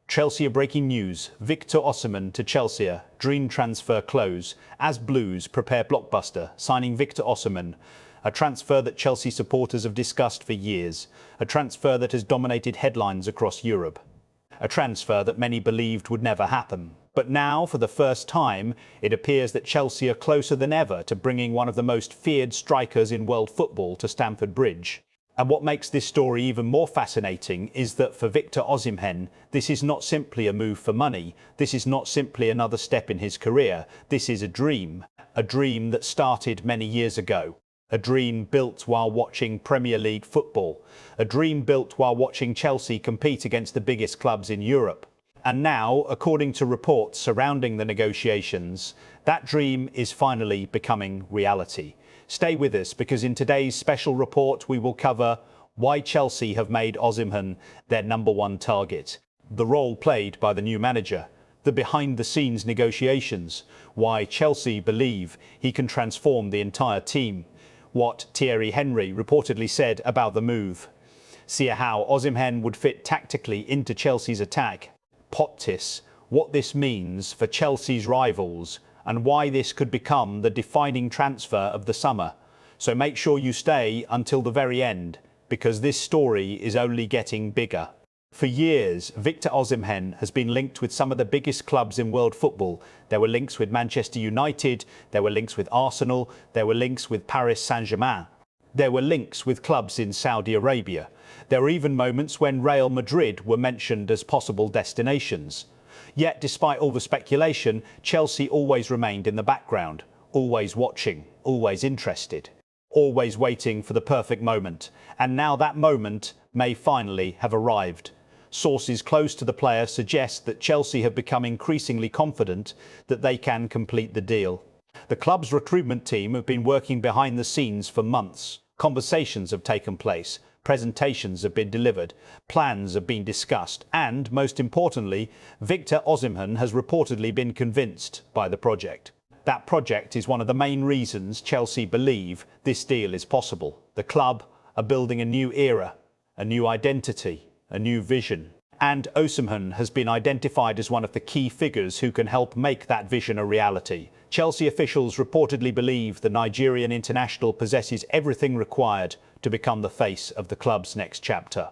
Chelsea are breaking news. Victor Osimhen to Chelsea. Dream transfer close as Blues prepare blockbuster, signing Victor Osimhen. A transfer that Chelsea supporters have discussed for years. A transfer that has dominated headlines across Europe. A transfer that many believed would never happen. But now, for the first time, it appears that Chelsea are closer than ever to bringing one of the most feared strikers in world football to Stamford Bridge. And what makes this story even more fascinating is that for Victor Osimhen, this is not simply a move for money. This is not simply another step in his career. This is a dream that started many years ago. A dream built while watching Premier League football. A dream built while watching Chelsea compete against the biggest clubs in Europe. And now, according to reports surrounding the negotiations, that dream is finally becoming reality. Stay with us, because in today's special report we will cover why Chelsea have made Osimhen their #1 target, the role played by the new manager, the behind-the-scenes negotiations, why Chelsea believe he can transform the entire team, what Thierry Henry reportedly said about the move, see how Osimhen would fit tactically into Chelsea's attack, Pottis, what this means for Chelsea's rivals, and why this could become the defining transfer of the summer. So make sure you stay until the very end, because this story is only getting bigger. For years, Victor Osimhen has been linked with some of the biggest clubs in world football. There were links with Manchester United, there were links with Arsenal, there were links with Paris Saint-Germain. There were links with clubs in Saudi Arabia. There were even moments when Real Madrid were mentioned as possible destinations. Yet, despite all the speculation, Chelsea always remained in the background, always watching, always interested, always waiting for the perfect moment. And now that moment may finally have arrived. Sources close to the player suggest that Chelsea have become increasingly confident that they can complete the deal. The club's recruitment team have been working behind the scenes for months. Conversations have taken place. Presentations have been delivered, plans have been discussed, and, most importantly, Victor Osimhen has reportedly been convinced by the project. That project is one of the main reasons Chelsea believe this deal is possible. The club are building a new era, a new identity, a new vision. And Osimhen has been identified as one of the key figures who can help make that vision a reality. Chelsea officials reportedly believe the Nigerian international possesses everything required to become the face of the club's next chapter.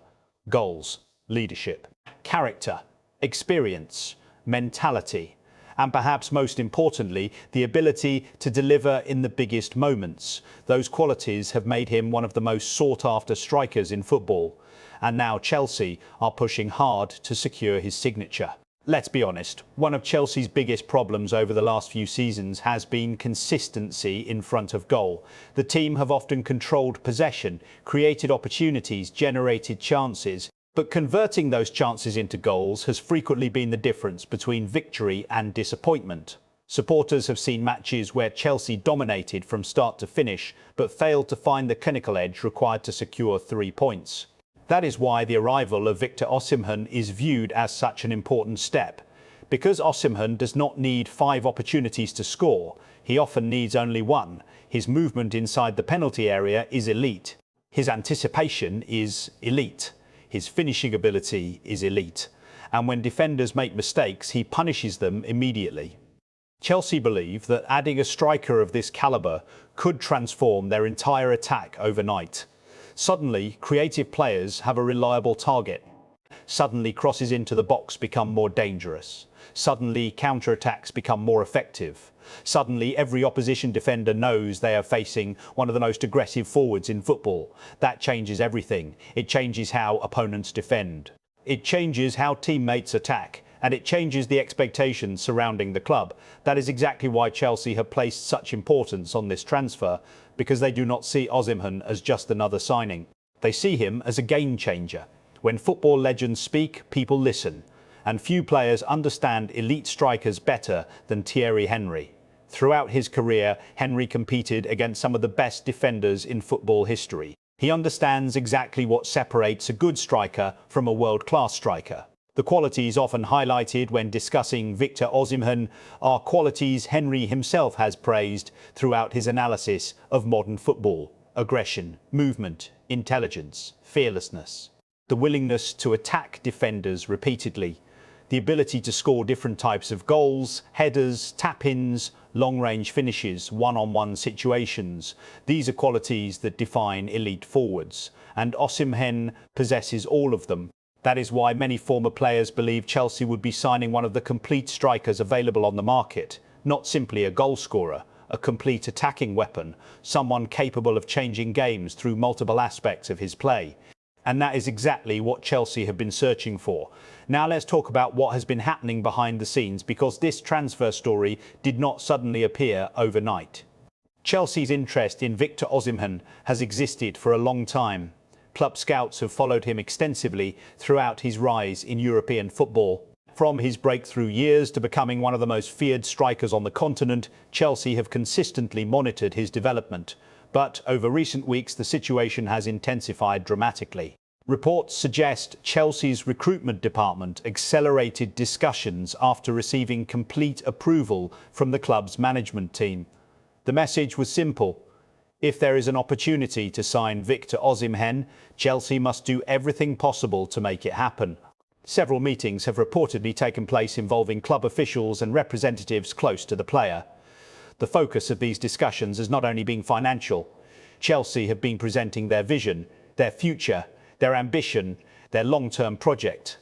Goals, leadership, character, experience, mentality, and perhaps most importantly, the ability to deliver in the biggest moments. Those qualities have made him one of the most sought-after strikers in football. And now Chelsea are pushing hard to secure his signature. Let's be honest, one of Chelsea's biggest problems over the last few seasons has been consistency in front of goal. The team have often controlled possession, created opportunities, generated chances, but converting those chances into goals has frequently been the difference between victory and disappointment. Supporters have seen matches where Chelsea dominated from start to finish, but failed to find the clinical edge required to secure 3 points. That is why the arrival of Victor Osimhen is viewed as such an important step. Because Osimhen does not need 5 opportunities to score, he often needs only 1. His movement inside the penalty area is elite. His anticipation is elite. His finishing ability is elite. And when defenders make mistakes, he punishes them immediately. Chelsea believe that adding a striker of this calibre could transform their entire attack overnight. Suddenly, creative players have a reliable target. Suddenly, crosses into the box become more dangerous. Suddenly, counter-attacks become more effective. Suddenly, every opposition defender knows they are facing one of the most aggressive forwards in football. That changes everything. It changes how opponents defend. It changes how teammates attack. And it changes the expectations surrounding the club. That is exactly why Chelsea have placed such importance on this transfer, because they do not see Osimhen as just another signing. They see him as a game changer. When football legends speak, people listen. And few players understand elite strikers better than Thierry Henry. Throughout his career, Henry competed against some of the best defenders in football history. He understands exactly what separates a good striker from a world-class striker. The qualities often highlighted when discussing Victor Osimhen are qualities Henry himself has praised throughout his analysis of modern football: aggression, movement, intelligence, fearlessness, the willingness to attack defenders repeatedly, The ability to score different types of goals, headers, tap-ins, long-range finishes, one-on-one situations. These are qualities that define elite forwards, and Osimhen possesses all of them. That is why many former players believe Chelsea would be signing one of the complete strikers available on the market, not simply a goal scorer, a complete attacking weapon, someone capable of changing games through multiple aspects of his play. And that is exactly what Chelsea have been searching for. Now let's talk about what has been happening behind the scenes, because this transfer story did not suddenly appear overnight. Chelsea's interest in Victor Osimhen has existed for a long time. Club scouts have followed him extensively throughout his rise in European football. From his breakthrough years to becoming one of the most feared strikers on the continent, Chelsea have consistently monitored his development. But over recent weeks, the situation has intensified dramatically. Reports suggest Chelsea's recruitment department accelerated discussions after receiving complete approval from the club's management team. The message was simple. If there is an opportunity to sign Victor Osimhen, Chelsea must do everything possible to make it happen. Several meetings have reportedly taken place involving club officials and representatives close to the player. The focus of these discussions has not only been financial. Chelsea have been presenting their vision, their future, their ambition, their long-term project.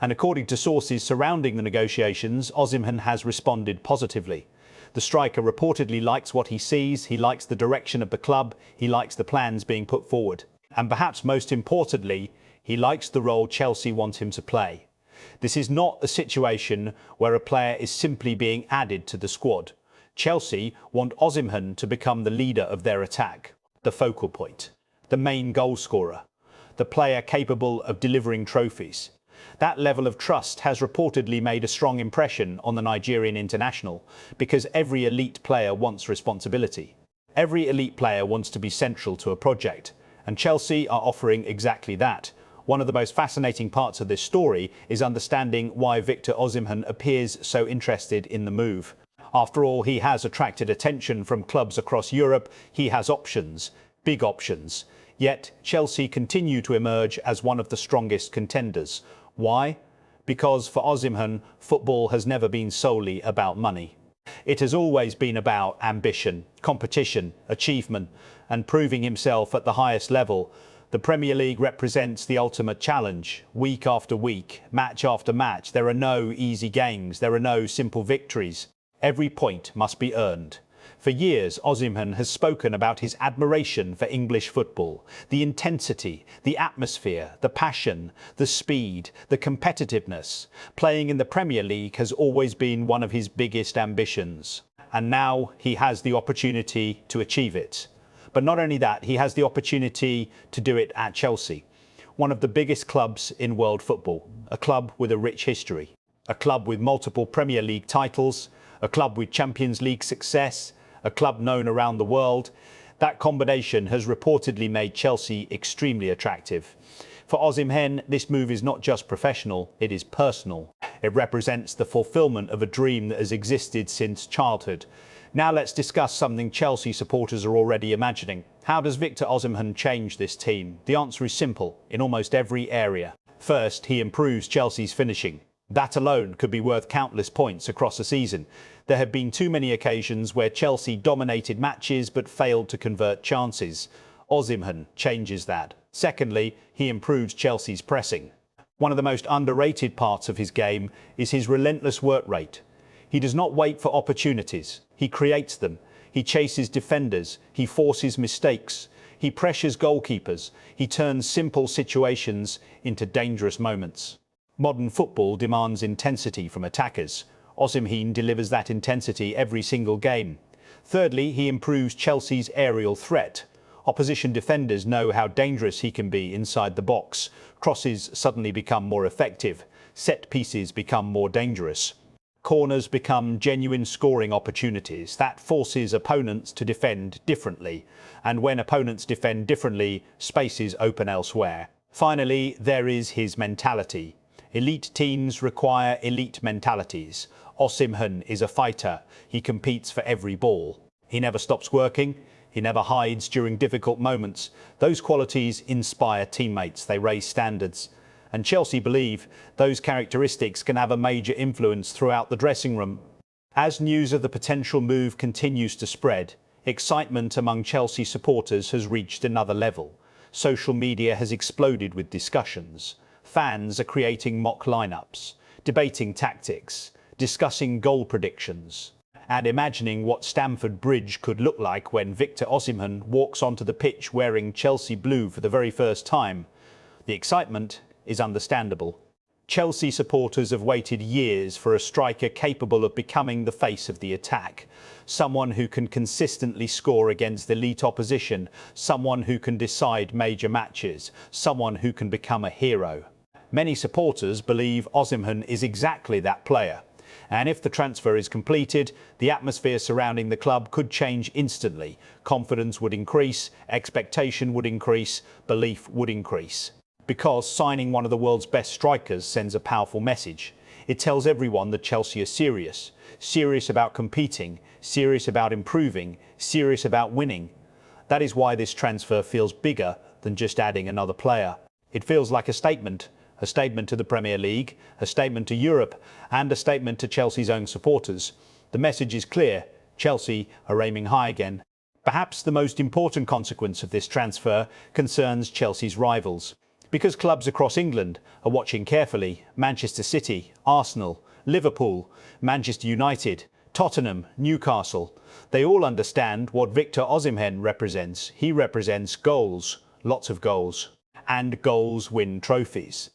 And according to sources surrounding the negotiations, Osimhen has responded positively. The striker reportedly likes what he sees, he likes the direction of the club, he likes the plans being put forward. And perhaps most importantly, he likes the role Chelsea want him to play. This is not a situation where a player is simply being added to the squad. Chelsea want Osimhen to become the leader of their attack, the focal point, the main goal scorer, the player capable of delivering trophies. That level of trust has reportedly made a strong impression on the Nigerian international, because every elite player wants responsibility. Every elite player wants to be central to a project, and Chelsea are offering exactly that. One of the most fascinating parts of this story is understanding why Victor Osimhen appears so interested in the move. After all, he has attracted attention from clubs across Europe. He has options, big options. Yet Chelsea continue to emerge as one of the strongest contenders. Why? Because for Osimhen, football has never been solely about money. It has always been about ambition, competition, achievement, and proving himself at the highest level. The Premier League represents the ultimate challenge. Week after week, match after match, there are no easy games, there are no simple victories. Every point must be earned. For years, Osimhen has spoken about his admiration for English football, the intensity, the atmosphere, the passion, the speed, the competitiveness. Playing in the Premier League has always been one of his biggest ambitions. And now he has the opportunity to achieve it. But not only that, he has the opportunity to do it at Chelsea, one of the biggest clubs in world football, a club with a rich history, a club with multiple Premier League titles, a club with Champions League success, a club known around the world. That combination has reportedly made Chelsea extremely attractive. For Osimhen, this move is not just professional, it is personal. It represents the fulfillment of a dream that has existed since childhood. Now let's discuss something Chelsea supporters are already imagining. How does Victor Osimhen change this team? The answer is simple, in almost every area. First, he improves Chelsea's finishing. That alone could be worth countless points across a season. There have been too many occasions where Chelsea dominated matches but failed to convert chances. Osimhen changes that. Secondly, he improves Chelsea's pressing. One of the most underrated parts of his game is his relentless work rate. He does not wait for opportunities. He creates them. He chases defenders. He forces mistakes. He pressures goalkeepers. He turns simple situations into dangerous moments. Modern football demands intensity from attackers. Osimhen delivers that intensity every single game. Thirdly, he improves Chelsea's aerial threat. Opposition defenders know how dangerous he can be inside the box. Crosses suddenly become more effective. Set pieces become more dangerous. Corners become genuine scoring opportunities. That forces opponents to defend differently. And when opponents defend differently, spaces open elsewhere. Finally, there is his mentality. Elite teams require elite mentalities. Osimhen is a fighter. He competes for every ball. He never stops working. He never hides during difficult moments. Those qualities inspire teammates. They raise standards. And Chelsea believe those characteristics can have a major influence throughout the dressing room. As news of the potential move continues to spread, excitement among Chelsea supporters has reached another level. Social media has exploded with discussions. Fans are creating mock lineups, debating tactics, discussing goal predictions, and imagining what Stamford Bridge could look like when Victor Osimhen walks onto the pitch wearing Chelsea blue for the very first time. The excitement is understandable. Chelsea supporters have waited years for a striker capable of becoming the face of the attack. Someone who can consistently score against elite opposition, someone who can decide major matches, someone who can become a hero. Many supporters believe Osimhen is exactly that player. And if the transfer is completed, the atmosphere surrounding the club could change instantly. Confidence would increase, expectation would increase, belief would increase. Because signing one of the world's best strikers sends a powerful message. It tells everyone that Chelsea are serious. Serious about competing, serious about improving, serious about winning. That is why this transfer feels bigger than just adding another player. It feels like a statement to the Premier League, a statement to Europe, and a statement to Chelsea's own supporters. The message is clear: Chelsea are aiming high again. Perhaps the most important consequence of this transfer concerns Chelsea's rivals. Because clubs across England are watching carefully: Manchester City, Arsenal, Liverpool, Manchester United, Tottenham, Newcastle. They all understand what Victor Osimhen represents. He represents goals, lots of goals. And goals win trophies.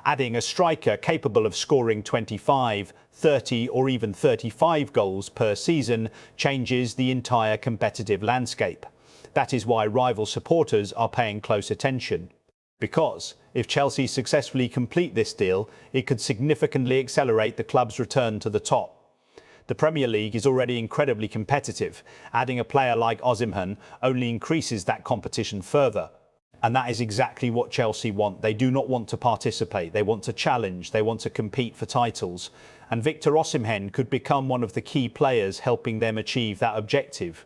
Adding a striker capable of scoring 25, 30 or even 35 goals per season changes the entire competitive landscape. That is why rival supporters are paying close attention. Because if Chelsea successfully complete this deal, it could significantly accelerate the club's return to the top. The Premier League is already incredibly competitive. Adding a player like Osimhen only increases that competition further. And that is exactly what Chelsea want. They do not want to participate. They want to challenge. They want to compete for titles. And Victor Osimhen could become one of the key players helping them achieve that objective.